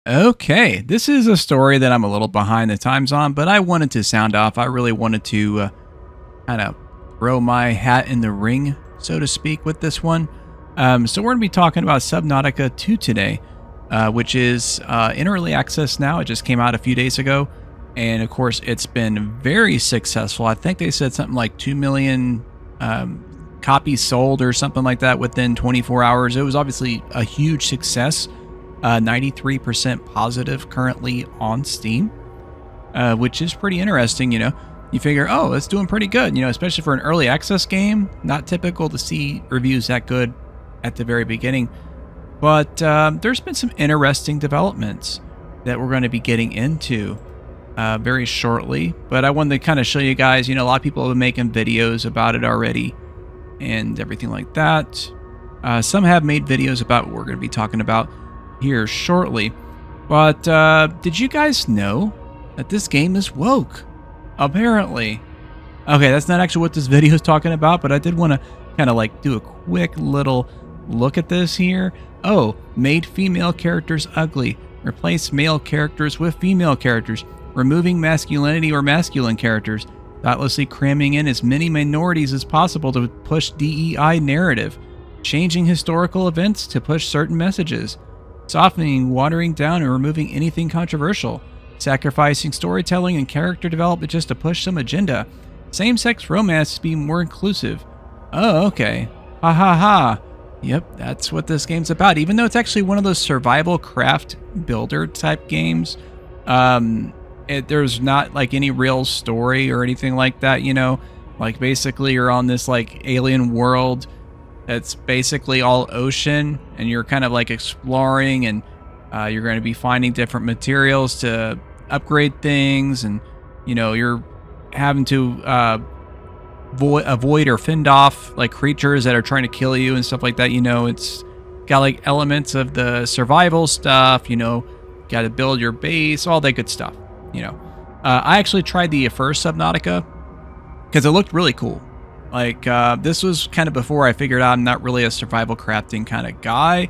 Okay, this is a story that I'm a little behind the times on, but I wanted to sound off. I really wanted to kind of throw my hat in the ring, so to speak, with this one. So we're going to be talking about Subnautica 2 today, which is in early access now. It just came out a few days ago. And of course, it's been very successful. I think they said something like 2 million copies sold or something like that within 24 hours. It was obviously a huge success. 93% positive currently on Steam, which is pretty interesting. You figure, oh, it's doing pretty good, especially for an early access game. Not typical to see reviews that good at the very beginning. But there's been some interesting developments that we're going to be getting into very shortly. But I wanted to kind of show you guys, a lot of people have been making videos about it already and everything like that. Some have made videos about what we're going to be talking about here shortly. But did you guys know that this game is woke? Apparently. Okay, that's not actually what this video is talking about, but I did want to kind of like do a quick little look at this here. Oh, made female characters ugly. Replace male characters with female characters. Removing masculinity or masculine characters. Thoughtlessly cramming in as many minorities as possible to push DEI narrative. Changing historical events to push certain messages. Softening, watering down, and removing anything controversial. Sacrificing storytelling and character development just to push some agenda. Same-sex romance to be more inclusive. Oh, okay. Ha ha ha. Yep, that's what this game's about. Even though it's actually one of those survival craft builder type games, there's not like any real story or anything like that, Like basically you're on this like alien world. It's basically all ocean, and you're kind of like exploring, and you're going to be finding different materials to upgrade things, and you're having to avoid or fend off like creatures that are trying to kill you and stuff like that. It's got like elements of the survival stuff. Got to build your base, all that good stuff. I actually tried the first Subnautica because it looked really cool. Like, this was kind of before I figured out I'm not really a survival crafting kind of guy,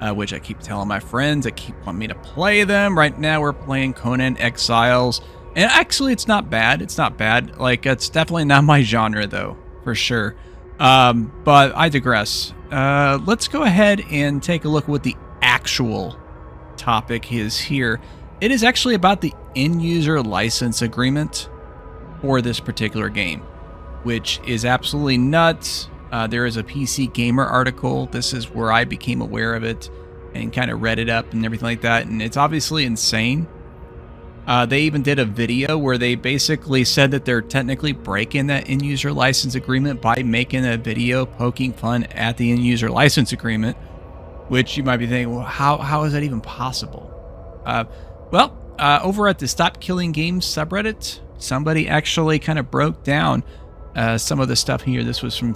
which I keep telling my friends that keep wanting me to play them. Right now we're playing Conan Exiles, and actually it's not bad. It's not bad. Like, it's definitely not my genre, though, for sure. But I digress. Let's go ahead and take a look at what the actual topic is here. It is actually about the end-user license agreement for this particular game, which is absolutely nuts. There is a PC Gamer article. This is where I became aware of it and kind of read it up and everything like that. And it's obviously insane. They even did a video where they basically said that they're technically breaking that end-user license agreement by making a video poking fun at the end-user license agreement, which you might be thinking, well, how is that even possible? Over at the Stop Killing Games subreddit, somebody actually kind of broke down some of the stuff here. This was from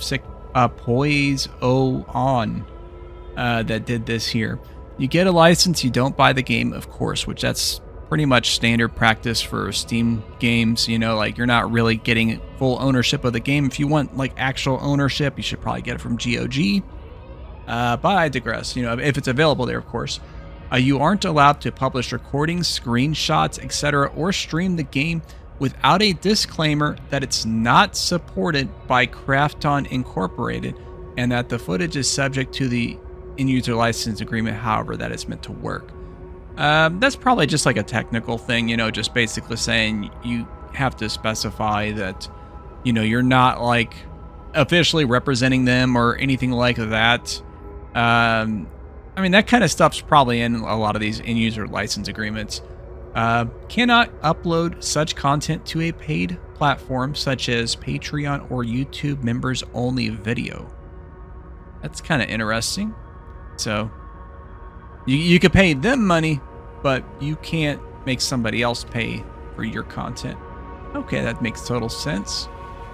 Poise On that did this here. You get a license, you don't buy the game, of course, which that's pretty much standard practice for Steam games. Like you're not really getting full ownership of the game. If you want like actual ownership, you should probably get it from GOG. But I digress. If it's available there, of course. You aren't allowed to publish recordings, screenshots, etc., or stream the game without a disclaimer that it's not supported by Krafton Incorporated and that the footage is subject to the end-user license agreement, however that is meant to work. That's probably just like a technical thing, just basically saying you have to specify that, you're not like officially representing them or anything like that. That kind of stuff's probably in a lot of these end-user license agreements. Cannot upload such content to a paid platform such as Patreon or YouTube members only video. That's kind of interesting. So you could pay them money, but you can't make somebody else pay for your content. Okay, that makes total sense.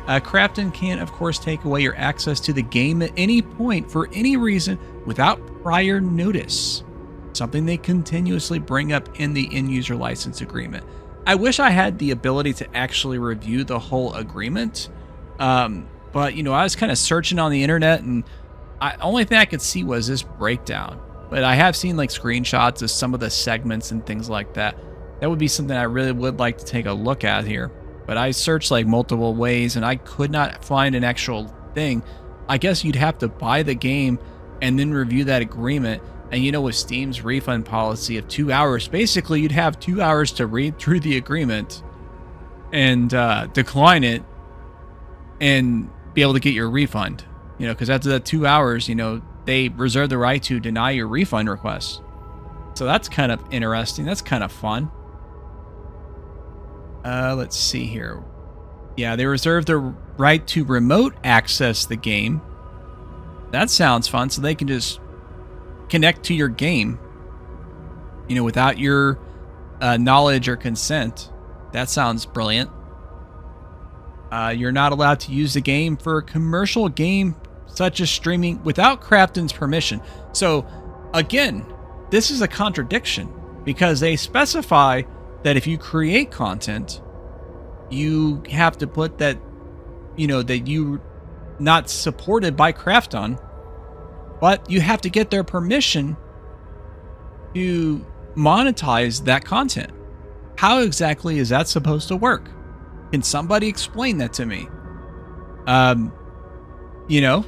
Krafton can, of course, take away your access to the game at any point for any reason without prior notice. Something they continuously bring up in the end-user license agreement. I wish I had the ability to actually review the whole agreement, but I was kind of searching on the internet, and only thing I could see was this breakdown. but I have seen like screenshots of some of the segments and things like that. That would be something I really would like to take a look at here. But I searched like multiple ways and I could not find an actual thing. I guess you'd have to buy the game and then review that agreement. And you know, with Steam's refund policy of 2 hours, basically you'd have 2 hours to read through the agreement and decline it and be able to get your refund. You know, because after that 2 hours, you know, they reserve the right to deny your refund request. So that's kind of interesting. That's kind of fun. Let's see here. Yeah, they reserve the right to remote access the game. That sounds fun. So they can just connect to your game, you know, without your knowledge or consent. That sounds brilliant. You're not allowed to use the game for a commercial game such as streaming without Krafton's permission. So again, this is a contradiction because they specify that if you create content, you have to put that, you know, that you not supported by Krafton, but you have to get their permission to monetize that content. How exactly is that supposed to work? Can somebody explain that to me? You know,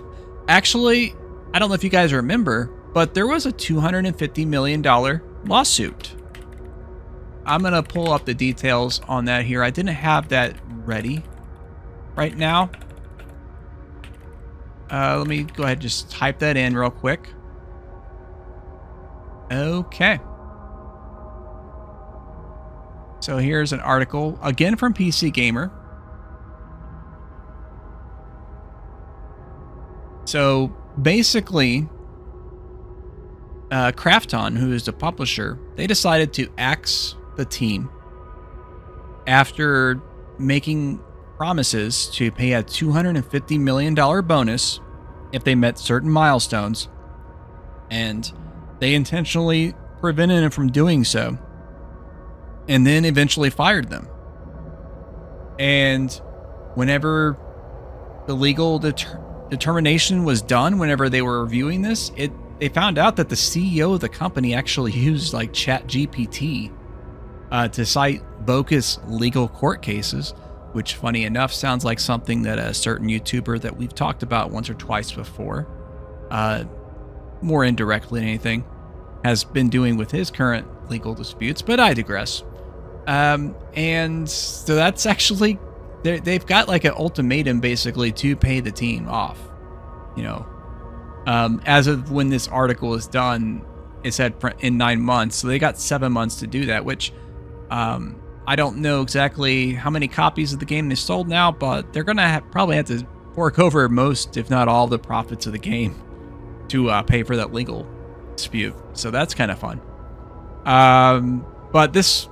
actually, I don't know if you guys remember, but there was a $250 million lawsuit. I'm going to pull up the details on that here. I didn't have that ready right now. Let me go ahead and just type that in real quick. Okay. So here's an article, again from PC Gamer. So basically, Krafton, who is the publisher, they decided to axe the team after making promises to pay a $250 million bonus if they met certain milestones, and they intentionally prevented them from doing so, and then eventually fired them. And whenever the legal determination was done, whenever they were reviewing this, they found out that the CEO of the company actually used like ChatGPT to cite bogus legal court cases, which, funny enough, sounds like something that a certain YouTuber that we've talked about once or twice before, more indirectly than anything, has been doing with his current legal disputes, but I digress. And so that's actually, they've got like an ultimatum basically to pay the team off, you know. As of when this article is done, it said in 9 months, so they got 7 months to do that, which I don't know exactly how many copies of the game they sold now, but they're gonna probably have to fork over most, if not all, the profits of the game to pay for that legal dispute. So that's kind of fun. But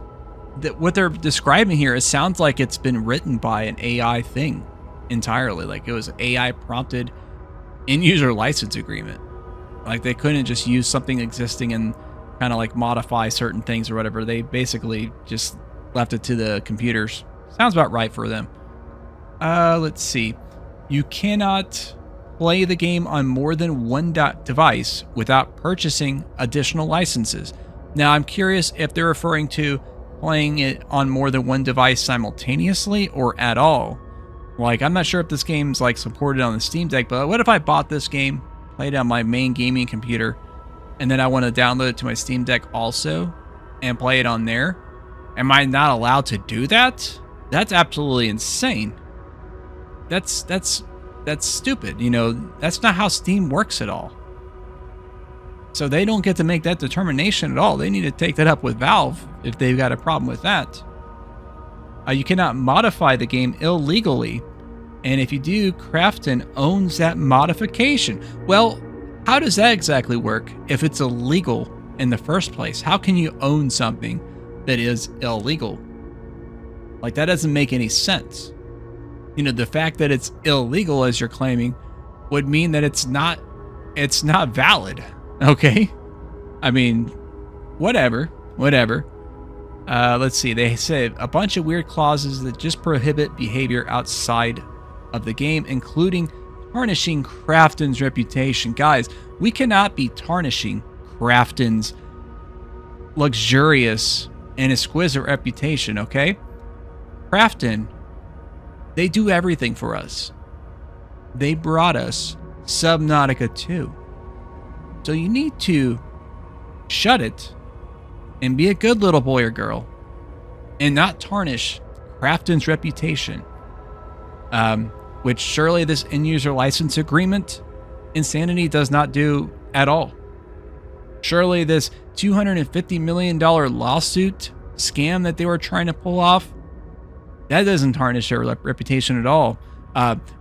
what they're describing here, it sounds like it's been written by an AI thing entirely. Like it was an AI prompted in-user license agreement. Like they couldn't just use something existing and kind of like modify certain things or whatever. They basically just left it to the computers. Sounds about right for them. Let's see. You cannot play the game on more than one device without purchasing additional licenses. Now, I'm curious if they're referring to playing it on more than one device simultaneously or at all. Like, I'm not sure if this game's like supported on the Steam Deck, but what if I bought this game, played it on my main gaming computer, and then I want to download it to my Steam Deck also and play it on there? Am I not allowed to do that? That's absolutely insane. That's stupid. You know, that's not how Steam works at all. So they don't get to make that determination at all. They need to take that up with Valve if they've got a problem with that. You cannot modify the game illegally. And if you do, Krafton owns that modification. Well, how does that exactly work if it's illegal in the first place? How can you own something that is illegal? Like, that doesn't make any sense. You know, the fact that it's illegal, as you're claiming, would mean that it's not valid. Okay? I mean, whatever. Let's see. They say a bunch of weird clauses that just prohibit behavior outside of the game, including tarnishing Krafton's reputation. Guys, we cannot be tarnishing Krafton's luxurious and exquisite reputation, okay? Krafton, they do everything for us. They brought us Subnautica 2. So you need to shut it and be a good little boy or girl and not tarnish Krafton's reputation, which surely this end-user license agreement insanity does not do at all. Surely this $250 million lawsuit scam that they were trying to pull off, that doesn't tarnish their reputation at all.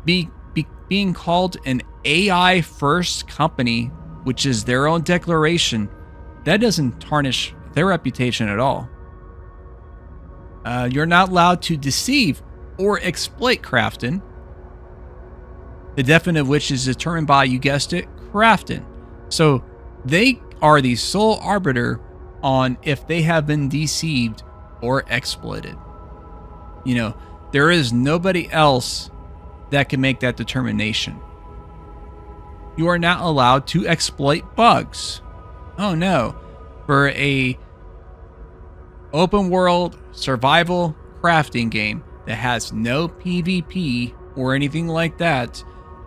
Being called an AI first company, which is their own declaration, that doesn't tarnish their reputation at all. You're not allowed to deceive or exploit Krafton, the definition of which is determined by, you guessed it, Krafton. So they are the sole arbiter on if they have been deceived or exploited. You know, there is nobody else that can make that determination. You are not allowed to exploit bugs. Oh no. For a open world survival crafting game that has no PvP or anything like that,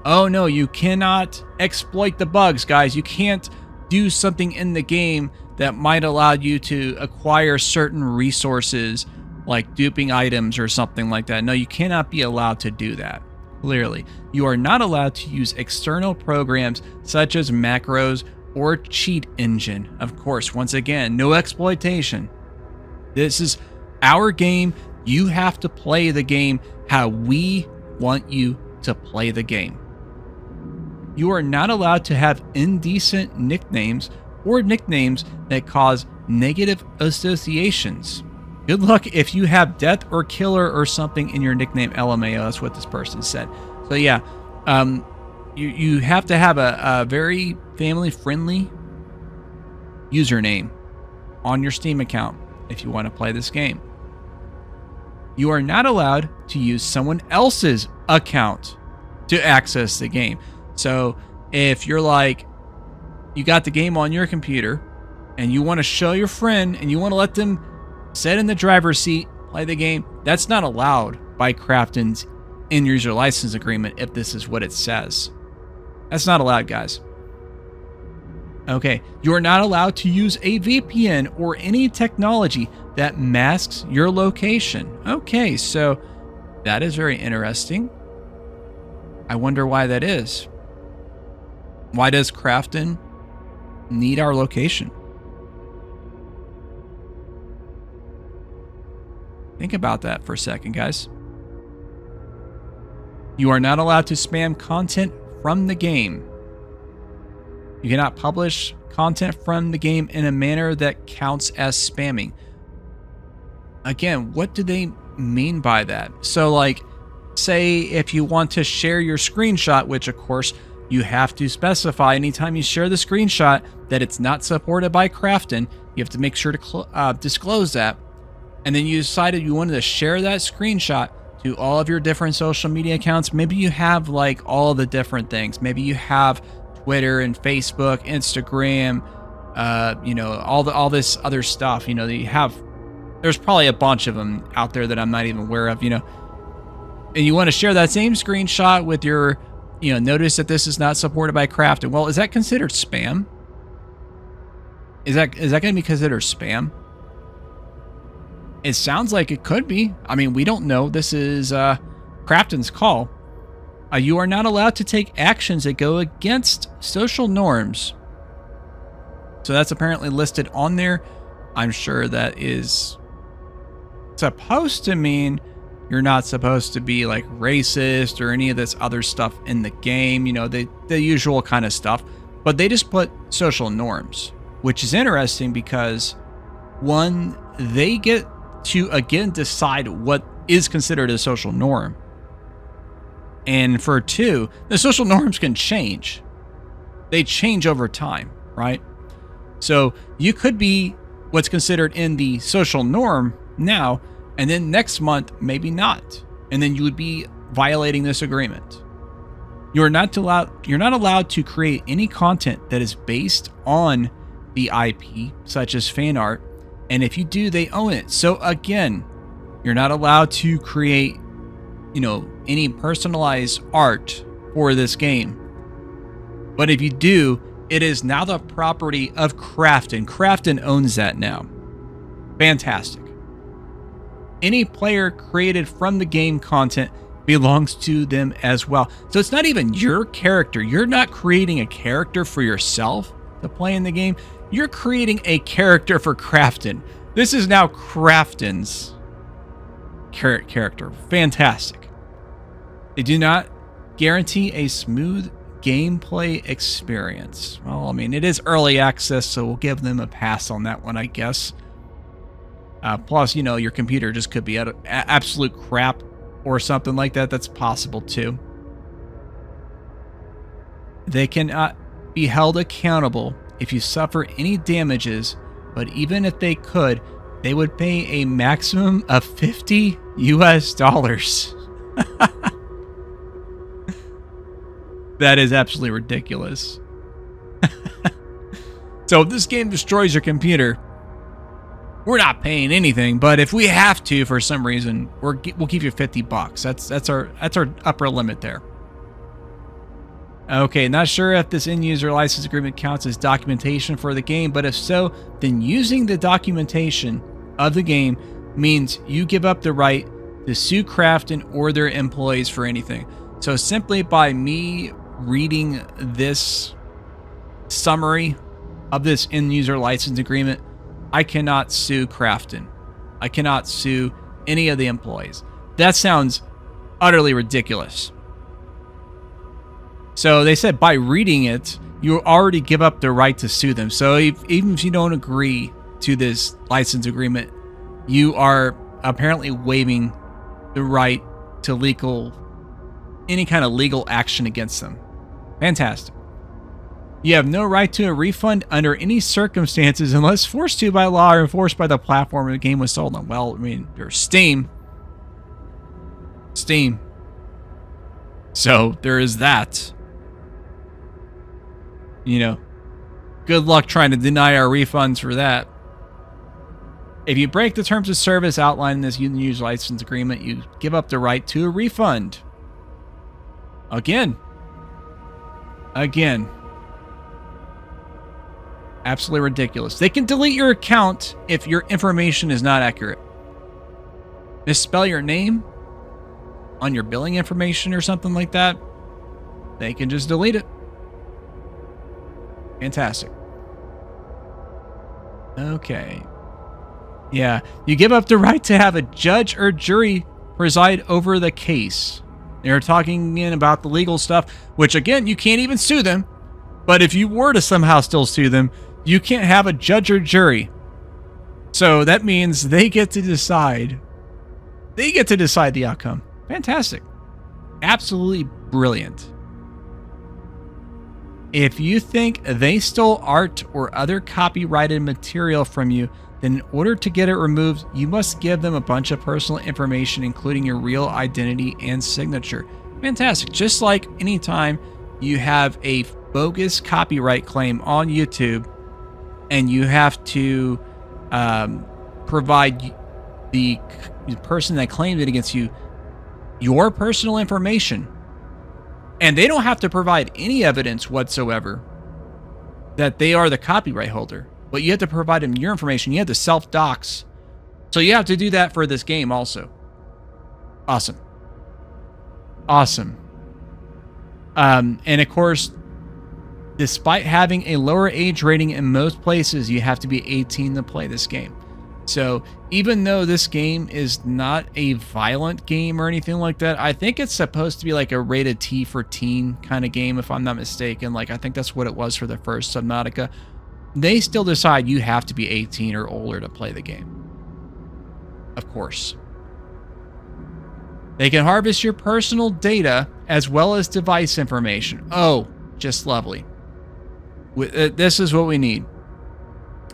oh no, you cannot exploit the bugs, guys. You can't do something in the game that might allow you to acquire certain resources like duping items or something like that. No, you cannot be allowed to do that. Clearly, you are not allowed to use external programs such as macros or cheat engine. Of course, once again, no exploitation. This is our game. You have to play the game how we want you to play the game. You are not allowed to have indecent nicknames or nicknames that cause negative associations. Good luck if you have death or killer or something in your nickname, LMAO. That's what this person said. So yeah, you have to have a very family-friendly username on your Steam account if you want to play this game. You are not allowed to use someone else's account to access the game. So if you're like, you got the game on your computer and you want to show your friend and you want to let them sit in the driver's seat, play the game, that's not allowed by Krafton's end-user license agreement if this is what it says. That's not allowed, guys. Okay, you are not allowed to use a VPN or any technology that masks your location. Okay, so that is very interesting. I wonder why that is. Why does Krafton need our location? Think about that for a second, guys. You are not allowed to spam content from the game. You cannot publish content from the game in a manner that counts as spamming. Again, what do they mean by that? So like, say if you want to share your screenshot, which of course you have to specify anytime you share the screenshot that it's not supported by Krafton, you have to make sure to disclose that. And then you decided you wanted to share that screenshot to all of your different social media accounts. Maybe you have like all the different things. Maybe you have Twitter and Facebook, Instagram, you know, all this other stuff, you know, that you have. There's probably a bunch of them out there that I'm not even aware of, you know. And you want to share that same screenshot with your, you know, notice that this is not supported by Krafton. Well, is that considered spam? Is that going to be considered spam? It sounds like it could be. I mean, we don't know. This is Krafton's call. You are not allowed to take actions that go against social norms. So that's apparently listed on there. I'm sure that is supposed to mean you're not supposed to be like racist or any of this other stuff in the game, you know, the usual kind of stuff. But they just put social norms, which is interesting because one, they get to again decide what is considered a social norm. And for two, the social norms can change. They change over time, right? So you could be what's considered in the social norm now, and then next month, maybe not. And then you would be violating this agreement. You're not allowed to create any content that is based on the IP, such as fan art. And if you do, they own it. So again, you're not allowed to create, any personalized art for this game. But if you do, it is now the property of Krafton. Krafton owns that now. Fantastic. Any player created from the game content belongs to them as well. So it's not even your character. You're not creating a character for yourself to play in the game. You're creating a character for Krafton. This is now Krafton's character. Fantastic. They do not guarantee a smooth gameplay experience. Well, I mean, it is early access, so we'll give them a pass on that one, I guess. Plus, your computer just could be absolute crap or something like that. That's possible too. They cannot be held accountable if you suffer any damages, but even if they could, they would pay a maximum of $50 US. That is absolutely ridiculous. So if this game destroys your computer, we're not paying anything, but if we have to for some reason, we'll give you $50. That's our upper limit there. Okay, not sure if this end-user license agreement counts as documentation for the game, but if so, then using the documentation of the game means you give up the right to sue Krafton or their employees for anything. So simply by me reading this summary of this end-user license agreement, I cannot sue Krafton. I cannot sue any of the employees. That sounds utterly ridiculous. So they said by reading it, you already give up the right to sue them. So even if you don't agree to this license agreement, you are apparently waiving the right to any kind of legal action against them. Fantastic. You have no right to a refund under any circumstances unless forced to by law or enforced by the platform the game was sold on. Well, I mean, there's Steam. So there is that. Good luck trying to deny our refunds for that. If you break the terms of service outlined in this user license agreement, you give up the right to a refund. Again. Absolutely ridiculous. They can delete your account if your information is not accurate. Misspell your name on your billing information or something like that, they can just delete it. Fantastic. Okay. Yeah, you give up the right to have a judge or jury preside over the case. They're talking again about the legal stuff, which again, you can't even sue them. But if you were to somehow still sue them, you can't have a judge or jury. So that means they get to decide. They get to decide the outcome. Fantastic. Absolutely brilliant. If you think they stole art or other copyrighted material from you, then in order to get it removed, you must give them a bunch of personal information, including your real identity and signature. Fantastic. Just like anytime you have a bogus copyright claim on YouTube and you have to provide the person that claimed it against you your personal information, and they don't have to provide any evidence whatsoever that they are the copyright holder, but you have to provide them your information. You have to self-dox. So you have to do that for this game also. Awesome. Awesome. And of course, despite having a lower age rating in most places, you have to be 18 to play this game. So even though this game is not a violent game or anything like that, I think it's supposed to be like a rated T for teen kind of game, if I'm not mistaken. Like, I think that's what it was for the first Subnautica. They still decide you have to be 18 or older to play the game. Of course. They can harvest your personal data as well as device information. Oh, just lovely. This is what we need.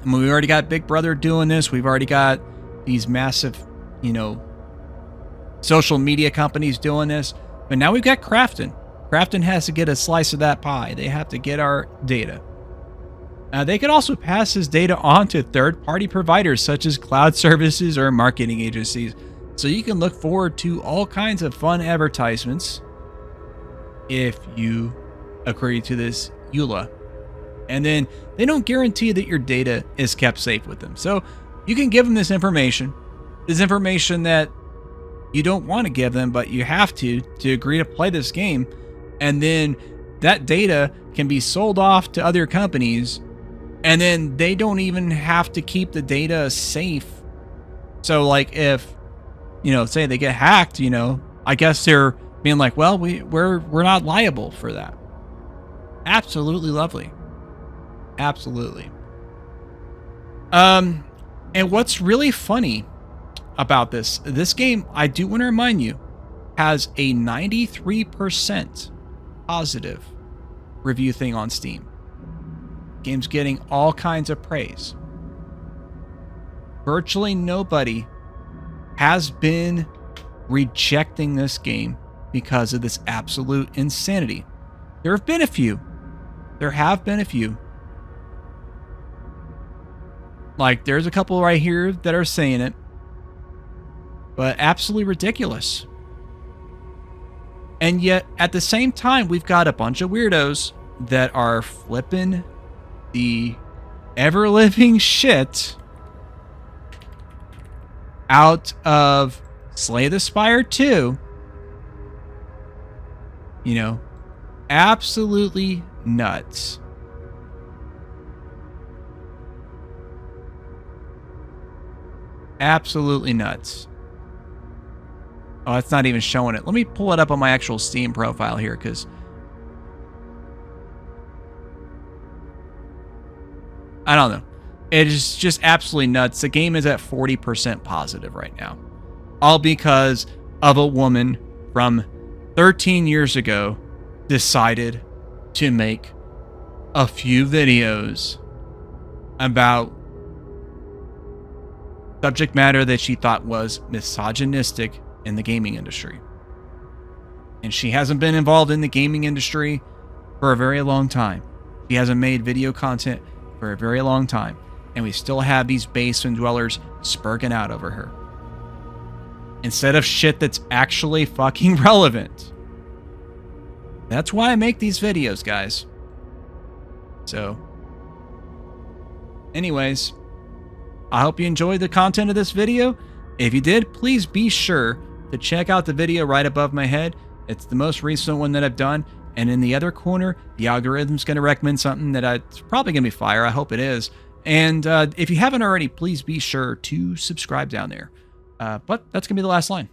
I mean, we already got Big Brother doing this. We've already got these massive, social media companies doing this. But now we've got Krafton. Krafton has to get a slice of that pie. They have to get our data. They could also pass this data on to third-party providers such as cloud services or marketing agencies. So you can look forward to all kinds of fun advertisements if you agree to this EULA. And then they don't guarantee that your data is kept safe with them. So you can give them this information that you don't want to give them, but you have to agree to play this game. And then that data can be sold off to other companies, and then they don't even have to keep the data safe. So like if, say they get hacked, I guess they're being like, well, we're not liable for that. Absolutely lovely. Absolutely. And what's really funny about this game, I do want to remind you, has a 93% positive review thing on Steam. Game's getting all kinds of praise. Virtually nobody has been rejecting this game because of this absolute insanity. There have been a few. Like, there's a couple right here that are saying it. But absolutely ridiculous. And yet, at the same time, we've got a bunch of weirdos that are flipping the ever-living shit out of Slay the Spire 2. Absolutely nuts. Absolutely nuts. Oh, it's not even showing it. Let me pull it up on my actual Steam profile here, because I don't know. It is just absolutely nuts. The game is at 40% positive right now. All because of a woman from 13 years ago decided to make a few videos about subject matter that she thought was misogynistic in the gaming industry. And she hasn't been involved in the gaming industry for a very long time. She hasn't made video content for a very long time. And we still have these basement dwellers spurging out over her, instead of shit that's actually fucking relevant. That's why I make these videos, guys. So, anyways, I hope you enjoyed the content of this video. If you did, please be sure to check out the video right above my head. It's the most recent one that I've done. And in the other corner, the algorithm's going to recommend something that it's probably going to be fire. I hope it is. And if you haven't already, please be sure to subscribe down there. But that's going to be the last line.